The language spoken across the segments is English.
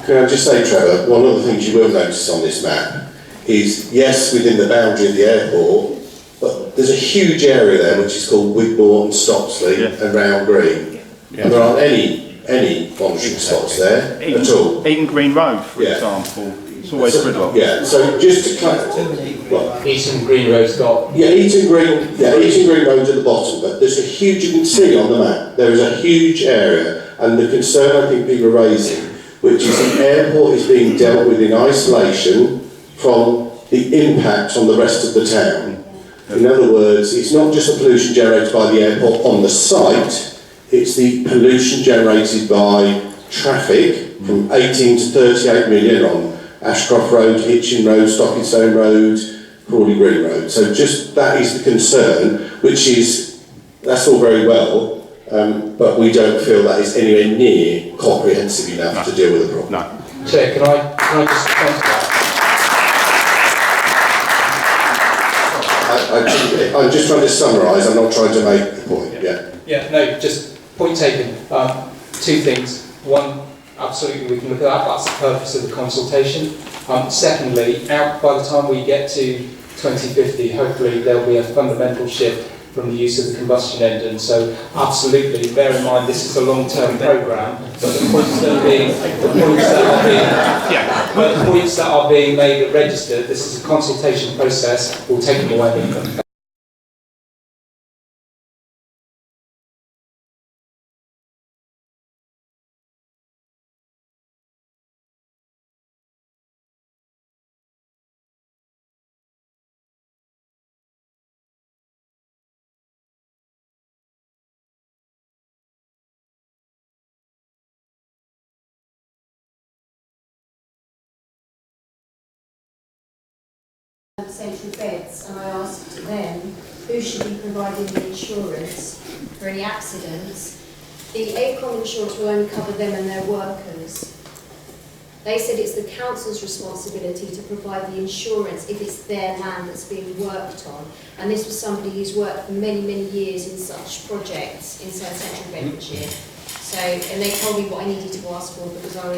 Can I just say, Trevor, one of the things you will notice on this map is, yes, within the boundary of the airport, but there's a huge area there which is called Wigmore and Stopsley and Round Green. And there aren't any monitoring spots there at all. Eaton Green Road, for example, it's always gridlock. Yeah, so just to clarify. Eaton Green Road's got... Eaton Green Road's at the bottom, but there's a huge, you can see on the map, there is a huge area, and the concern I think people are raising, which is the airport is being dealt with in isolation from the impact on the rest of the town. In other words, it's not just the pollution generated by the airport on the site, it's the pollution generated by traffic from 18 to 38 million on Ashcroft Road, Hitchin Road, Stockingstone Road, Crawley Green Road. So just that is the concern, which is, that's all very well, but we don't feel that is anywhere near comprehensive enough to deal with the problem. No. Chair, can I just respond to that? I'm just trying to summarise, I'm not trying to make the point, Yeah, no, just point taken. Two things. One, absolutely we can look at that, that's the purpose of the consultation. Secondly, by the time we get to 2050, hopefully there'll be a fundamental shift from the use of the combustion engine. So absolutely, bear in mind this is a long-term programme, but the points that are being made and registered, this is a consultation process, we'll take them away with them. Central beds, and I asked them who should be providing the insurance for any accidents. The ACON insurance will only cover them and their workers. They said it's the council's responsibility to provide the insurance if it's their land that's being worked on. And this was somebody who's worked for many, many years in such projects in South Central Bedfordshire. So, and they told me what I needed to ask for because I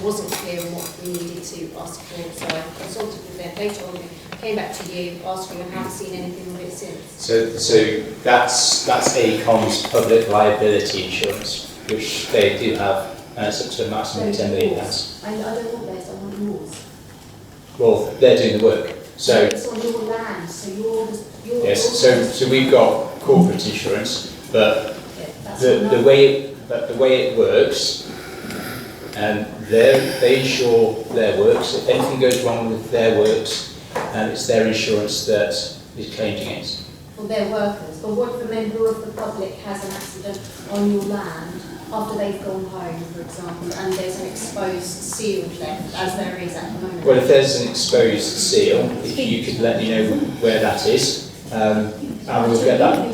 wasn't clear on what we needed to ask for. So I consulted with them, they told me, came back to you, asked you, and haven't seen anything of it since. So that's ACOM's public liability insurance, which they do have, and it's up to a maximum of £10 million. I don't want theirs, I want yours. Well, they're doing the work. So it's on your land, so you're yes. So we've got corporate insurance, but the way it works, and they insure their works. If anything goes wrong with their works, and it's their insurance that is claimed against. Well, they're workers. But what if a member of the public has an accident on your land after they've gone home, for example, and there's an exposed seal left, as there is at the moment? Well, if there's an exposed seal, if you could let me know where that is, and we'll get that.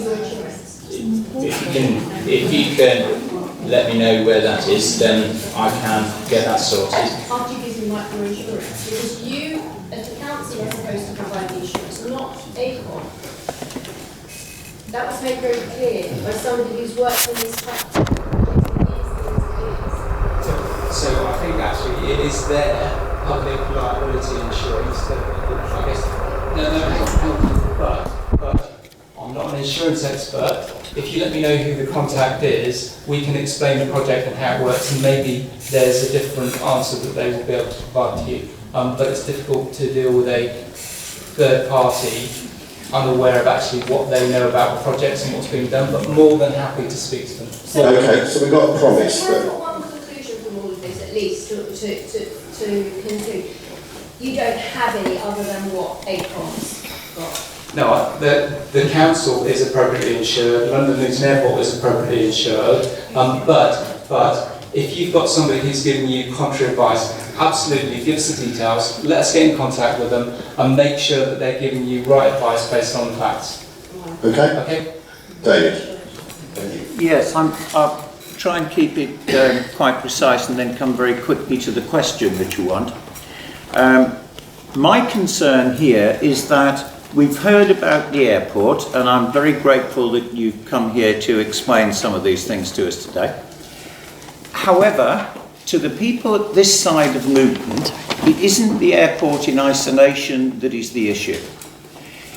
If you can let me know where that is, then I can get that sorted. After you give me my insurance, because you, as the council, are supposed to provide the insurance, not ACON. That was made very clear by somebody who's worked in this factory for years. So I think actually it is their public liability insurance that I guess. But I'm not an insurance expert. If you let me know who the contact is, we can explain the project and how it works, and maybe there's a different answer that they will be able to provide to you. But it's difficult to deal with a third party unaware of actually what they know about the projects and what's being done, but more than happy to speak to them. Okay, so we've got a promise. So I've got one conclusion from all of this, at least, to conclude. You don't have any other than what ACON's got. No, the council is appropriately insured, London Luton Airport is appropriately insured, but if you've got somebody who's giving you contrary advice, absolutely give us the details, let us get in contact with them and make sure that they're giving you right advice based on the facts. Okay? Okay? David? Yes, I'll try and keep it quite precise and then come very quickly to the question that you want. My concern here is that we've heard about the airport, and I'm very grateful that you've come here to explain some of these things to us today. However, to the people at this side of Luton, it isn't the airport in isolation that is the issue.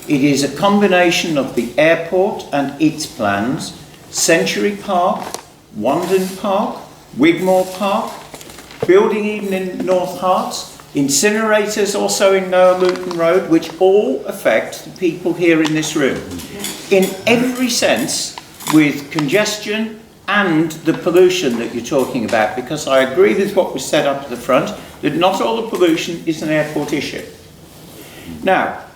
It is a combination of the airport and its plans, Century Park, Wandon Park, Wigmore Park, building even in North Harts, incinerators also in Lower Luton Road, which all affect the people here in this room. In every sense, with congestion and the pollution that you're talking about, because I agree with what was said up at the front, that not all the pollution is an airport issue. Now,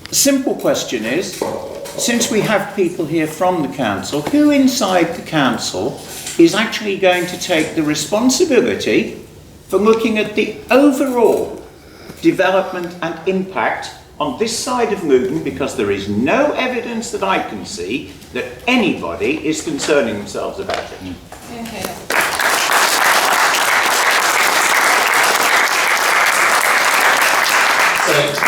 the simple question is, since we have people here from the council, who inside the council is actually going to take the responsibility for looking at the overall development and impact on this side of Luton, because there is no evidence that I can see that anybody is concerning themselves about it. Okay.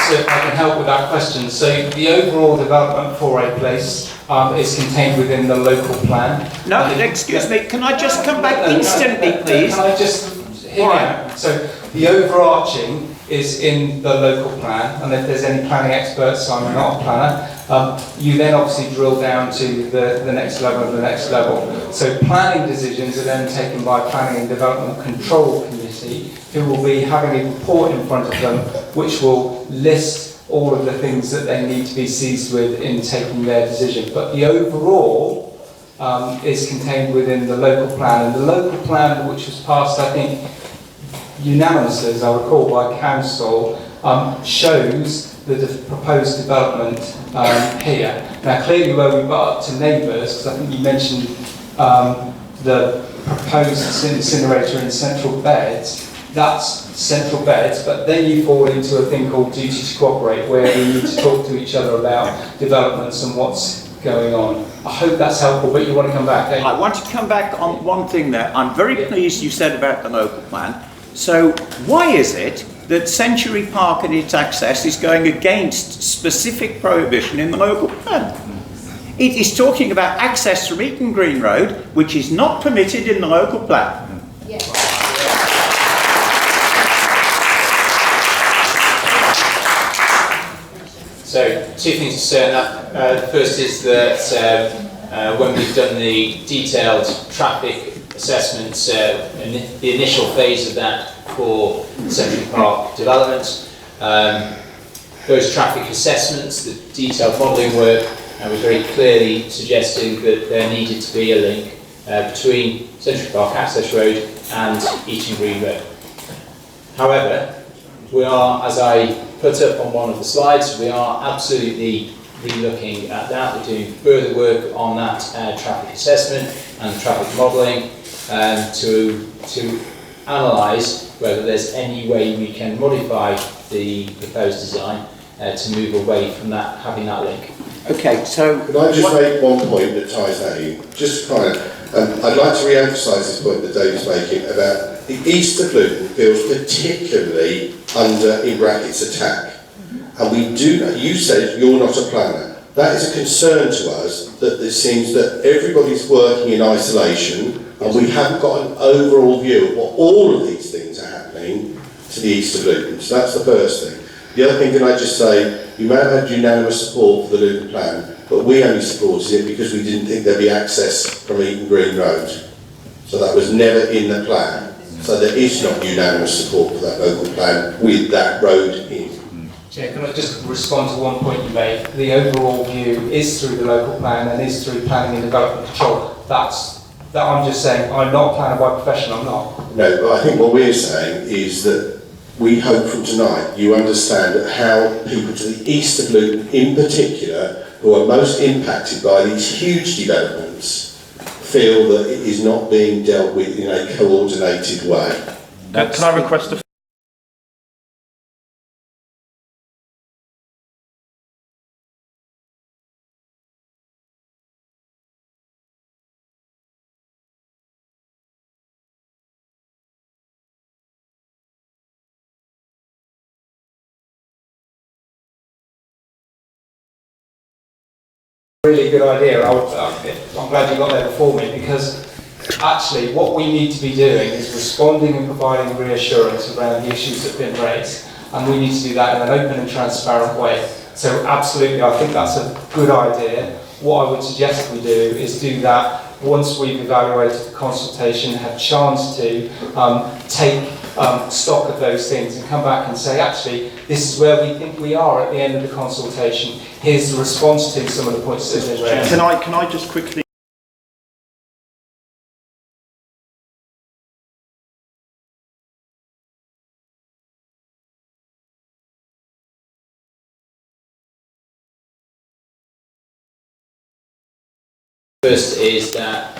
So if I can help with that question. So the overall development for a place is contained witin the local plan. No, excuse me, can I just come back instantly, please? Can I just hear me out? So the overarching is in the local plan, and if there's any planning experts, I'm not a planner, you then obviously drill down to the next level and the next level. So planning decisions are then taken by Planning and Development Control Committee, who will be having a report in front of them which will list all of the things that they need to be seized with in taking their decision. But the overall is contained within the local plan, and the local plan, which was passed, I think, unanimously, as I recall, by council, shows the proposed development here. Now, clearly, where we got up to neighbours, because I think you mentioned the proposed incinerator in Central Beds, that's Central Beds, but then you fall into a thing called duty to cooperate, where we need to talk to each other about developments and what's going on. I hope that's helpful, but you want to come back, don't you? I want to come back on one thing there. I'm very pleased you said about the local plan. So why is it that Century Park and its access is going against specific prohibition in the local plan? It is talking about access from Eton Green Road, which is not permitted in the local plan. Yeah. So, two things to say on that. The first is that when we've done the detailed traffic assessments, the initial phase of that for Century Park development, those traffic assessments, the detailed modelling work, was very clearly suggesting that there needed to be a link between Century Park Access Road and Eton Green Road. However, we are, as I put up on one of the slides, we are absolutely re-looking at that. We're doing further work on that traffic assessment and traffic modelling to analyse whether there's any way we can modify the proposed design to move away from that, having that link. Okay, so... Could I just make one point that ties that in? Just kind of, I'd like to re-emphasise this point that David's making about the east of Luton feels particularly under, in brackets, attack. And we do know, you said you're not a planner. That is a concern to us, that it seems that everybody's working in isolation and we haven't got an overall view of what all of these things are happening to the east of Luton. So that's the first thing. The other thing, can I just say, you may have had unanimous support for the Luton plan, but we only supported it because we didn't think there'd be access from Eton Green Road. So that was never in the plan. So there is not unanimous support for that local plan with that road in. Chair, can I just respond to one point you made? The overall view is through the local plan and is through planning and development control. That I'm just saying, I'm not a planner by profession, I'm not. No, but I think what we're saying is that we hope from tonight you understand how people to the east of Luton in particular, who are most impacted by these huge developments, feel that it is not being dealt with in a coordinated way. Can I request a Really good idea. I'm glad you got there before me, because actually what we need to be doing is responding and providing reassurance around the issues that have been raised, and we need to do that in an open and transparent way. So absolutely, I think that's a good idea. What I would suggest we do is do that once we've evaluated the consultation, have a chance to take stock of those things and come back and say, actually, this is where we think we are at the end of the consultation. Here's the response to some of the points that have been raised. Can I just quickly... First is that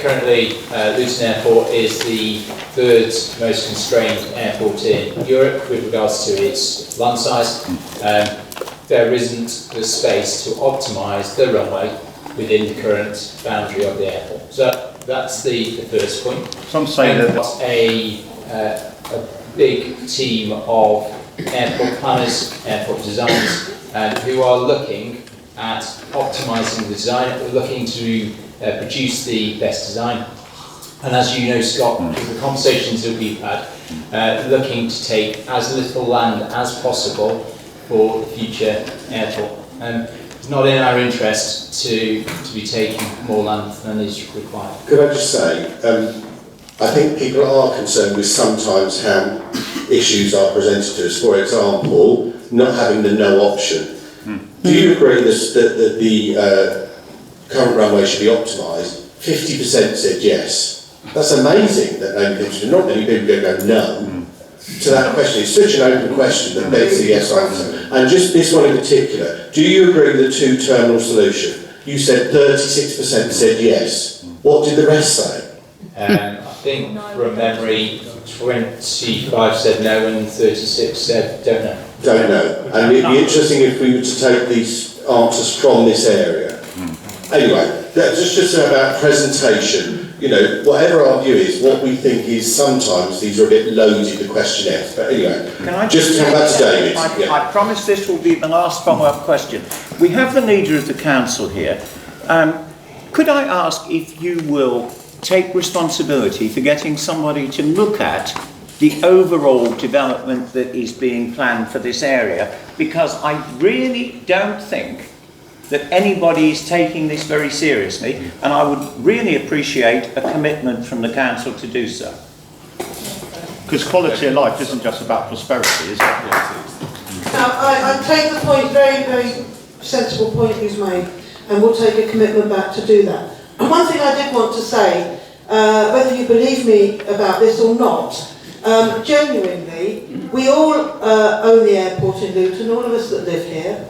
currently Luton Airport is the third most constrained airport in Europe with regards to its land size. There isn't the space to optimise the runway within the current boundary of the airport. So that's the first point. Some say that... a big team of airport planners, airport designers, who are looking at optimising the design, looking to produce the best design. And as you know, Scott, with the conversations that we've had, looking to take as little land as possible for the future airport. It's not in our interest to be taking more land than is required. Could I just say, I think people are concerned with sometimes how issues are presented to us. For example, not having the no option. Do you agree that the current runway should be optimised? 50% said yes. That's amazing that not many people go no to that question. It's such an open question that begs a yes answer. And just this one in particular, do you agree with the two-terminal solution? You said 36% said yes. What did the rest say? I think from memory, 25 said no and 36 said don't know. Don't know. And it'd be interesting if we were to take these answers from this area. Anyway, that's just about presentation. You know, whatever our view is, what we think is sometimes these are a bit loaded, the questionnaires. But anyway, Can I just come back to David. I promise this will be the last follow-up question. We have the leader of the council here. Could I ask if you will take responsibility for getting somebody to look at the overall development that is being planned for this area, because I really don't think that anybody is taking this very seriously, and I would really appreciate a commitment from the council to do so. Because quality of life isn't just about prosperity, is it? Now, I take the point, very, very sensible point he's made, and we'll take a commitment back to do that. And one thing I did want to say, whether you believe me about this or not, genuinely, we all own the airport in Luton, all of us that live here,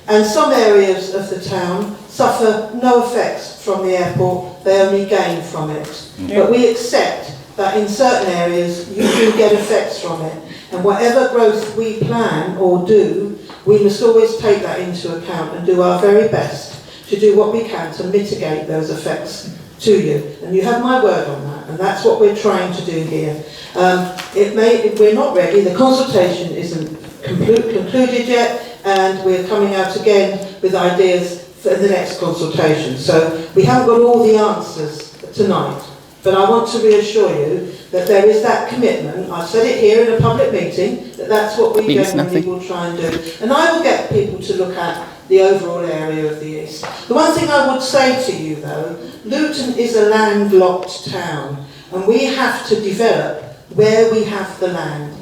and some areas of the town suffer no effects from the airport, they only gain from it. Yeah. But we accept that in certain areas you do get effects from it, and whatever growth we plan or do, we must always take that into account and do our very best to do what we can to mitigate those effects to you. And you have my word on that, and that's what we're trying to do here. We're not ready, the consultation isn't concluded yet, and we're coming out again with ideas for the next consultation. So we haven't got all the answers tonight, but I want to reassure you that there is that commitment. I've said it here in a public meeting, that that's what we generally will try and do. And I will get people to look at the overall area of the east. The one thing I would say to you though, Luton is a landlocked town, and we have to develop where we have the land.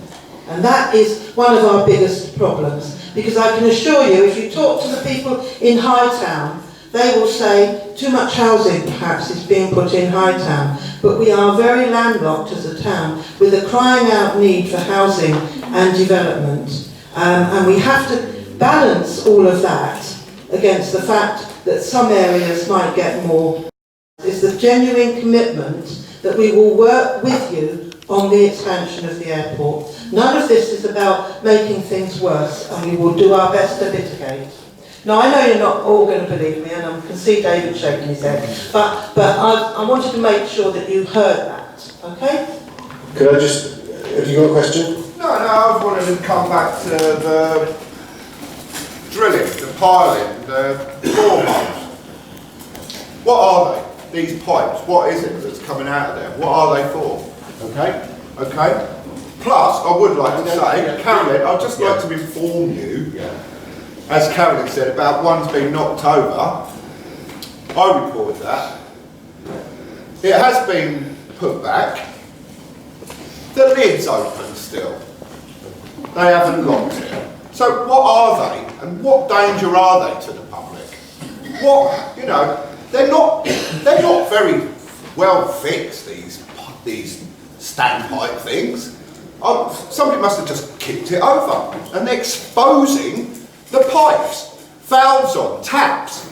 And that is one of our biggest problems. Because I can assure you, if you talk to the people in Hightown, they will say too much housing perhaps is being put in Hightown. But we are very landlocked as a town with a crying out need for housing and development. And we have to balance all of that against the fact that some areas might get more. It's the genuine commitment that we will work with you on the expansion of the airport. None of this is about making things worse, and we will do our best to mitigate. Now, I know you're not all going to believe me, and I can see David shaking his head, but I wanted to make sure that you heard that, okay? Could I just, have you got a question? No, I wanted to come back to the drilling, the piling, the boreholes. What are they? these pipes, what is it that's coming out of there? What are they for? Okay. Okay? Plus, I would like to say, Carolyn, I'd just like to inform you, as Carolyn said, about one's been knocked over. I reported that. It has been put back. The lid's open still. They haven't locked it. So what are they? And what danger are they to the public? What, you know, they're not very well fixed, these standpipe things. Somebody must have just kicked it over. And they're exposing the pipes, valves on, taps.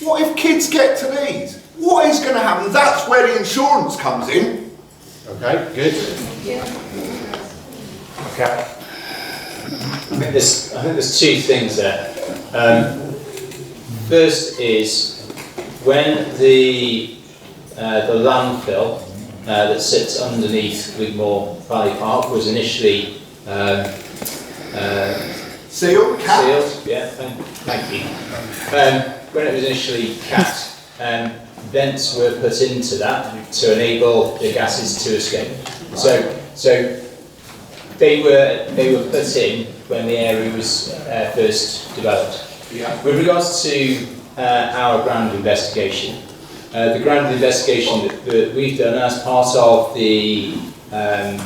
What if kids get to these? What is going to happen? That's where the insurance comes in. Okay, good. Okay. I think there's two things there. First is when the landfill that sits underneath Wigmore Valley Park was initially Sealed? sealed. Yeah, thank you. When it was initially capped, vents were put into that to enable the gases to escape. So they were put in when the area was first developed. Yeah. With regards to our ground investigation, the ground investigation that we've done as part of the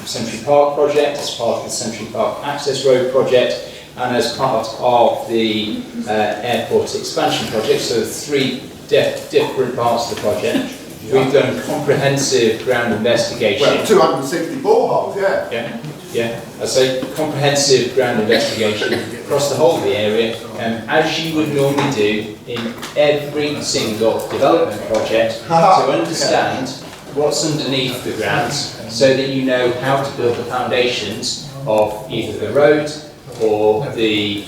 Century Park project, as part of the Century Park Access Road project, and as part of the airport expansion project, so three different parts of the project. We've done comprehensive ground investigation. Well, 260 boreholes, yeah. Yeah. I say comprehensive ground investigation across the whole of the area, as you would normally do in every single development project, to understand what's underneath the ground, so that you know how to build the foundations of either the road or the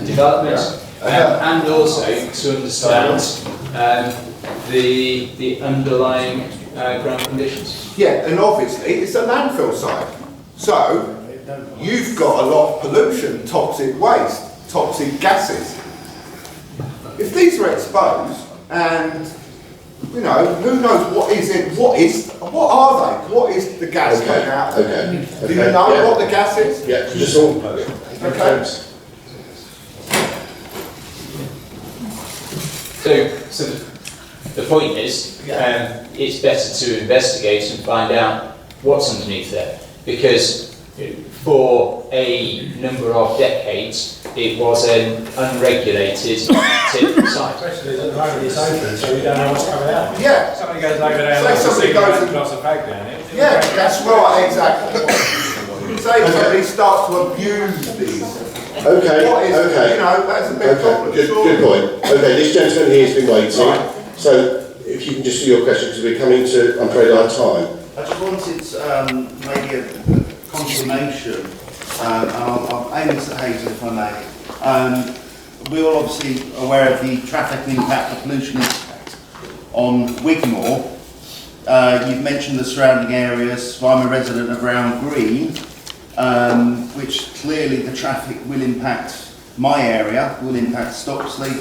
development, and also to understand the underlying ground conditions. Yeah, and obviously it's a landfill site. So you've got a lot of pollution, toxic waste, toxic gases. If these are exposed, and you know, who knows what is it, what are they? What is the gas coming out of there? Okay. Do you know what the gas is? Yeah, just all. Okay. So the point is, it's better to investigate and find out what's underneath there, because for a number of decades it was an unregulated tip site. Especially at the moment it's open, so you don't know what's coming out. Yeah. Somebody goes over there and Say lets a somebody cigarette goes and drops a fag down it. Yeah, that's right, exactly. Say somebody starts to abuse these. Okay, What is, okay. you know, that's a big problem. Good point. Okay, this gentleman here has been waiting. So, if you can just do your question, because we're coming to, I'm afraid, our time. I just wanted maybe a confirmation, and I'll aim this at Hazel if I may. We're all obviously aware of the traffic impact, the pollution impact on Wigmore. You've mentioned the surrounding areas. So I'm a resident of Round Green, which clearly the traffic will impact my area, will impact Stocksley,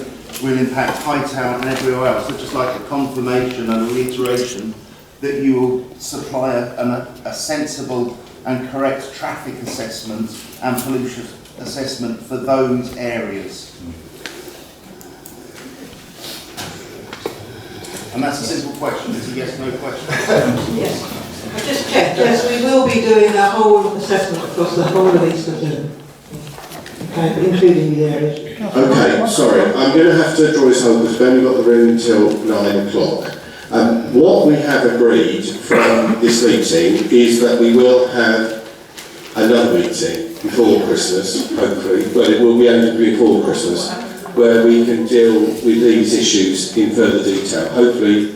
will impact Hightown and everywhere else. So just like a confirmation and a reiteration that you will supply a sensible and correct traffic assessment and pollution assessment for those areas. And that's a simple question, it's a yes, no question. Yes. I just checked, yes, we will be doing a whole assessment across the whole of East London. Okay, including the areas. Okay, sorry, I'm going to have to draw this home because we've only got the room until 9 o'clock. What we have agreed from this meeting is that we will have another meeting before Christmas, hopefully, well it will be only before Christmas, where we can deal with these issues in further detail. Hopefully,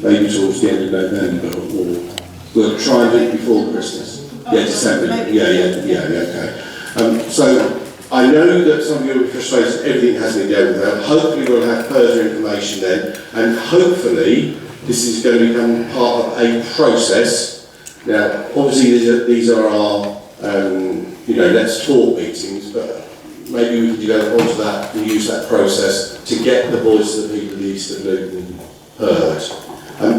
maybe towards the end of November, or we'll try and do it before Christmas. Yeah, December. Okay. So I know that some of you are frustrated everything has been dealt with. Hopefully, we'll have further information then, and hopefully, this is going to become part of a process. Now, obviously, these are our, let's talk meetings, but maybe we can develop onto that and use that process to get the voice of the people of the east of Luton heard.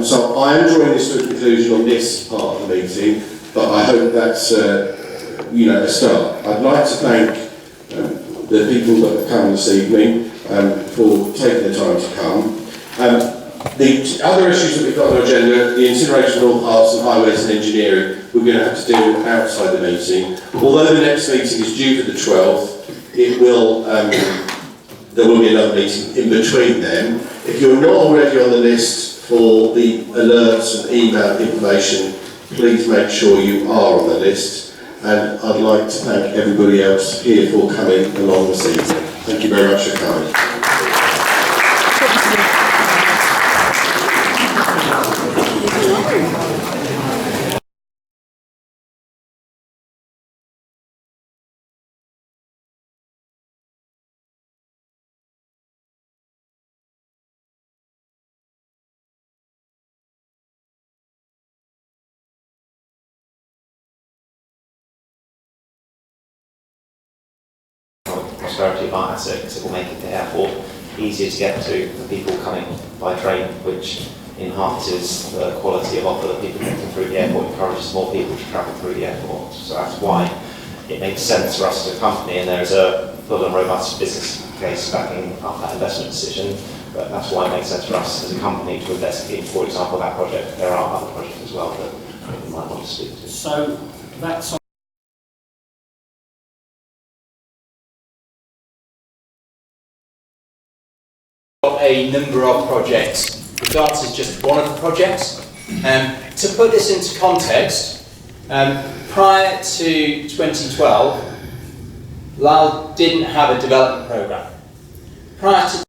So I am drawing this to a conclusion on this part of the meeting, but I hope that's a start. I'd like to thank the people that have come this evening for taking the time to come. The other issues that we've got on our agenda, the incineration of all parts and highways and engineering, we're going to have to deal with outside the meeting. Although the next meeting is due for the 12th, it will, there will be another meeting in between them. If you're not already on the list for the alerts and email information, please make sure you are on the list. And I'd like to thank everybody else here for coming along this evening. Thank you very much for coming. Prosperity of our asset, because it will make the airport easier to get to for people coming by train, which enhances the quality of offer that people get through the airport, encourages more people to travel through the airport. So that's why it makes sense for us as a company, and there is a full and robust business case backing up that investment decision. But that's why it makes sense for us as a company to invest in, for example, that project. There are other projects as well that you might want to speak to. So that's A number of projects. The Darts is just one of the projects. To put this into context, prior to 2012, Lyle didn't have a development programme. Prior to